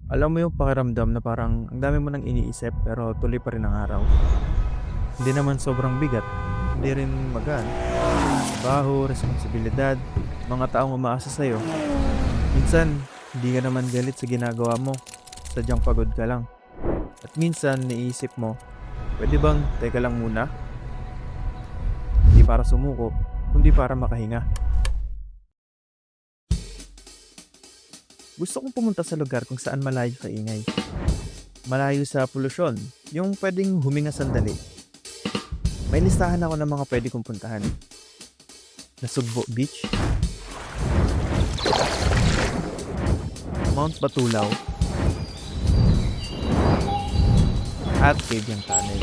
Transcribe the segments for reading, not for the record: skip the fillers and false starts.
Alam mo yung pakiramdam na parang ang dami mo nang iniisip pero tuloy pa rin ang araw. Hindi naman sobrang bigat, hindi rin magaan. Trabaho, responsibilidad, mga taong umaasa sa'yo. Minsan, hindi ka naman galit sa ginagawa mo, sadyang pagod ka lang. At minsan, naisip mo, pwede bang teka lang muna? Hindi para sumuko, kundi para makahinga. Gusto kong pumunta sa lugar kung saan malayo sa ingay. Malayo sa polusyon, yung pwedeng huminga sandali. May listahan ako ng mga pwede kong puntahan. Nasugbo Beach, Mount Batulaw, at Cabiang Tunnel.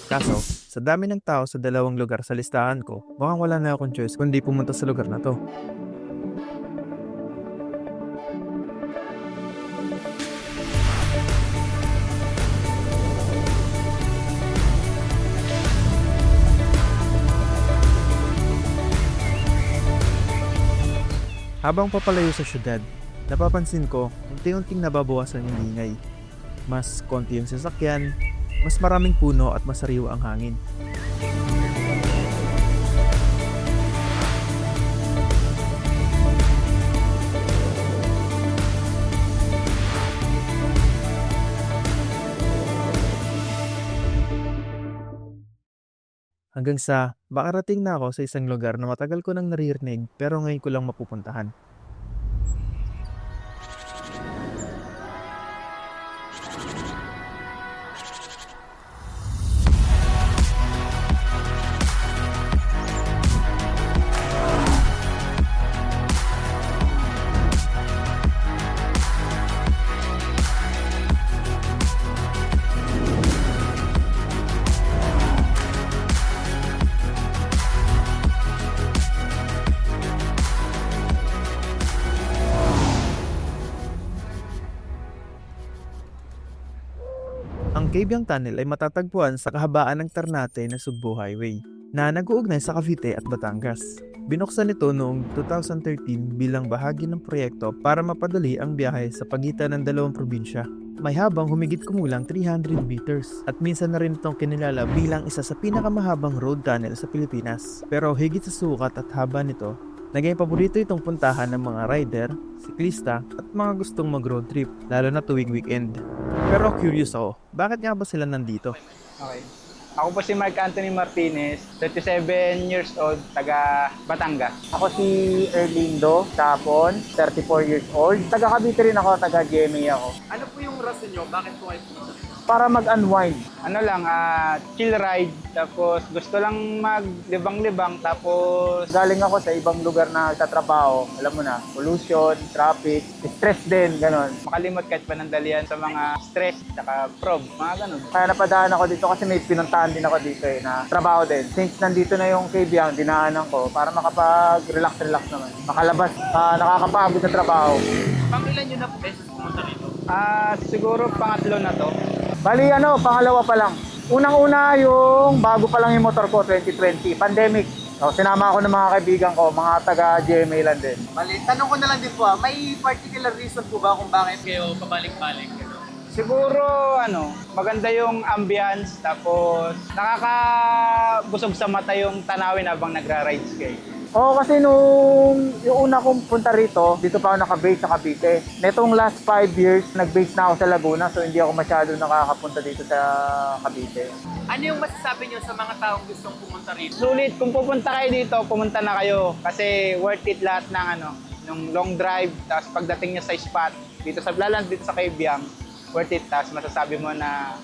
Kaso, sa dami ng tao sa dalawang lugar sa listahan ko, mukhang wala na akong choice kundi pumunta sa lugar na to. Habang papalayo sa syudad, napapansin ko unti-unting nababawasan yung ingay. Mas konti yung sasakyan, mas maraming puno at masariwa ang hangin. Hanggang sa makarating na ako sa isang lugar na matagal ko nang naririnig pero ngayon ko lang mapupuntahan. Ang Cabiang Tunnel ay matatagpuan sa kahabaan ng Ternate na Sugbo Highway na nag-uugnay sa Cavite at Batangas. Binuksan ito noong 2013 bilang bahagi ng proyekto para mapadali ang biyahe sa pagitan ng dalawang probinsya. May habang humigit kumulang 300 meters at minsan na rin itong kinilala bilang isa sa pinakamahabang road tunnel sa Pilipinas. Pero higit sa sukat at haba nito, naging paborito itong puntahan ng mga rider, siklista at mga gustong mag-road trip, lalo na tuwing weekend. Pero curious ako, bakit nga ba sila nandito? Okay. Ako po si Mark Anthony Martinez, 37 years old, taga Batangas. Ako si Erlindo Tapon, 34 years old. Taga Cavite rin ako, taga GMA ako. Ano po yung rason nyo? Bakit po kayo Para mag-unwind. Ano lang, chill ride, tapos gusto lang maglibang-libang, tapos Galing ako sa ibang lugar na nagtatrabaho. Alam mo na, pollution, traffic, stress din, ganon. makalimot kahit panandalian sa mga stress, saka prob, mga ganun. Kaya napadaan ako dito kasi may pinuntahan din ako dito na trabaho din. Since nandito na yung Cabiang, dinaanan ko para makapag-relax naman. Makalabas, nakakapagod sa trabaho. Pangilan nyo na po beses pumunta rito? Siguro pangatlo na to. Bali pangalawa pa lang. Unang-una yung bago pa lang yung motor ko, 2020, pandemic. So, sinama ako ng mga kaibigan ko, mga taga GMA lang din. Bali, tanong ko na lang din po may particular reason po ba kung bakit kayo pabalik-balik? Siguro, maganda yung ambience, tapos nakakabusog sa mata yung tanawin habang nagra-rides kayo. Oo, kasi yung una kong punta rito, dito pa ako naka-base sa Cavite. Netong last 5 years, nag-base na ako sa Laguna, so hindi ako masyado nakakapunta dito sa Cavite. Ano yung masasabi nyo sa mga taong gustong pumunta rito? Sulit, kung pupunta kayo dito, pumunta na kayo. Kasi worth it lahat ng long drive, tapos pagdating nyo sa spot, dito sa Blaland, dito sa Cabiang, worth it, tapos masasabi mo na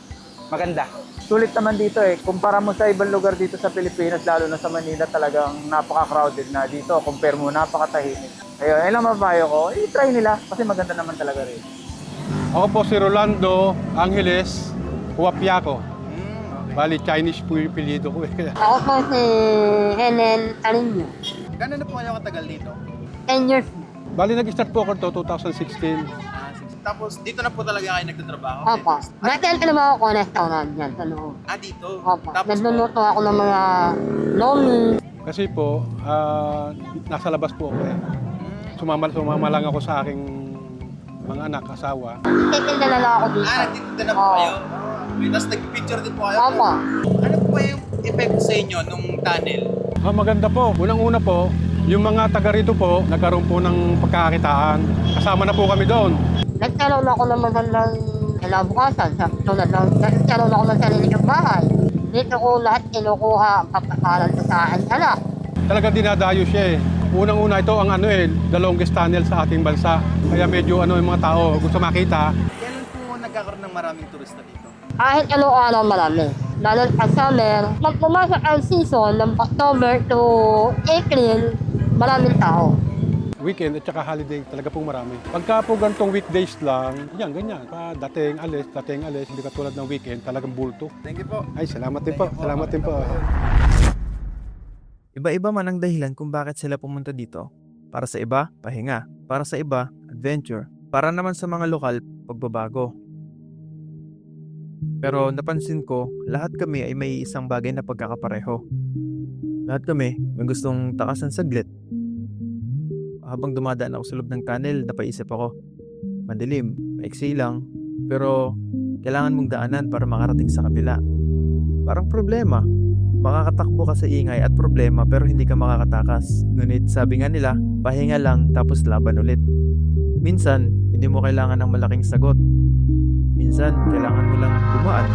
maganda. Sulit naman dito kumpara mo sa ibang lugar dito sa Pilipinas, lalo na sa Manila, talagang napaka-crowded na dito. Compare mo, napakatahimik. Ayun lang mapapayo ko, i-try nila kasi maganda naman talaga rin. Ako po si Rolando Angeles Huapiaco. Bali, Chinese po yung pilido ko. Ako po si Helen Arino. Gano'n na po kayo katagal dito? 10 years na. Bali, nag-start po ako to 2016. Tapos dito na po talaga kayo nagtatrabaho? Opo. Dati ang trabaho ko, restaurant dyan sa loob. Dito? Opo. Tapos po, Nagluluto ako ng mga lomi. Kasi po, nasa labas po ako. So, sumama lang ako sa aking mga anak, asawa. Titinda na lang ako dito. Nagtitinda na po Oo. kayo? Okay, tapos nag-picture din po kayo? Opo. Ano po yung epekto sa inyo nung tunnel? Maganda po. Unang-una po, yung mga taga rito po, nagkaroon po ng pagkakakitaan. Kasama na po kami doon. Nagkaroon ako ng magandang kinabukasan. Sa tulad ng nagkaroon ako ng sarili kong bahay. Dito ko lahat kinukuha ang papakalan ko sa aking anak. Talaga dinadayo siya eh. Unang-una ito ang the longest tunnel sa ating bansa. Kaya medyo yung mga tao gusto makita. Kailan po nagkakaroon ng maraming turista dito? Kahit anong araw marami. Lalo pag summer, pag pumasok ang season ng October to April, maraming tao. Weekend at saka holiday, talaga pong marami. Pagka po gantong weekdays lang, ganyan. Dating alis, hindi katulad ng weekend, talagang bulto. Thank you po. Ay, salamat din po. Salamat din po. Iba-iba man ang dahilan kung bakit sila pumunta dito. Para sa iba, pahinga. Para sa iba, adventure. Para naman sa mga lokal, pagbabago. Pero napansin ko, lahat kami ay may isang bagay na pagkakapareho. Lahat kami may gustong takasan saglit. Habang dumadaan ako sa loob ng tunnel, napaisip ako, madilim, maiksi lang, pero kailangan mong daanan para makarating sa kabila. Parang problema. Makakatakbo ka sa ingay at problema pero hindi ka makakatakas. Ngunit sabi nga nila, pahinga lang tapos laban ulit. Minsan, hindi mo kailangan ng malaking sagot. Minsan, kailangan mo lang dumaan.